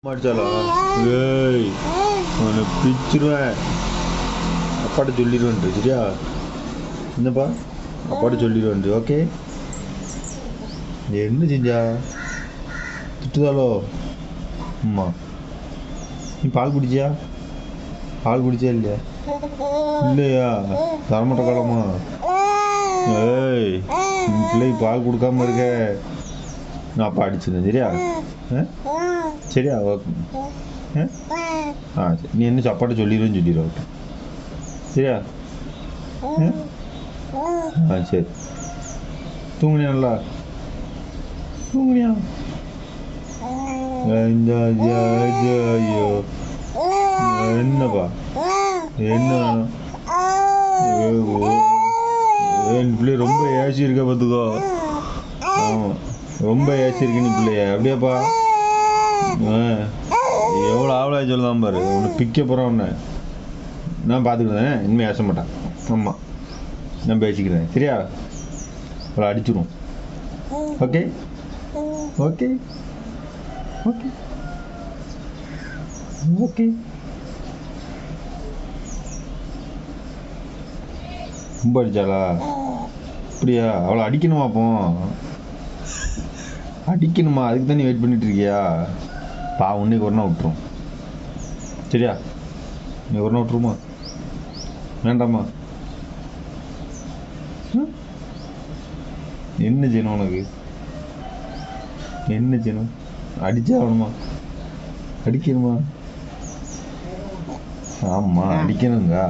மாடிச்சாலா? ஏய், உன்னை பிச்சிருவேன். அப்பாட்ட சொல்லிடுவேன் சரியா? என்னப்பா அப்பாட்ட சொல்லிடுவேன். ஓகே, என்ன செஞ்சா திட்டுதாலோ? அம்மா, நீ பால் குடிச்சியா? பால் குடிச்சா இல்லையா? இல்லையா? தரமாட்ட காலமா? ஏய், பிள்ளைக்கு பால் கொடுக்காம இருக்க, நான் அப்பா அடிச்சிருந்தேன் சரியா? சரியா? ஓகே. சரி, நீ என்ன அப்பாட்ட சொல்லிடுவேன்னு சொல்லிடுவ. ஓகே சரியா? சரி, தூங்குனியா? நல்லா தூங்குனியா? ஐயோ, என்னப்பா என்ன? என் பிள்ளை ரொம்ப ஏசி இருக்க பார்த்துக்கோ. ஆமாம், ரொம்ப ஏசி இருக்கு நீ பிள்ளைய. அப்படியாப்பா? எவ்வளோ ஆவலாக சொல்லலாம் பாரு. உன்னை பிக்க போகிறேன். உன்னை நான் பார்த்துக்கிறேன். இனிமேல் ஏச மாட்டேன். ஆமாம், நான் பேசிக்கிறேன் சரியா? அவளை அடிச்சிடும். Okay okay okay okay. ரொம்ப அடிச்சாளா? அப்படியா? அவளை அடிக்கணுமா? அப்போ அடிக்கணுமா? அதுக்கு தான் நீ வெயிட் பண்ணிட்டு இருக்கியா? இன்னைக்கு ஒரு நாள் விட்டுரும் சரியா? நீ ஒரு நாள் விட்டுருமா? வேண்டாமா? என்ன செய்யணும் உனக்கு? என்ன செய்யணும்? அடிச்சே ஆகணுமா? அடிக்கணுமா? ஆமாம், அடிக்கணுங்க.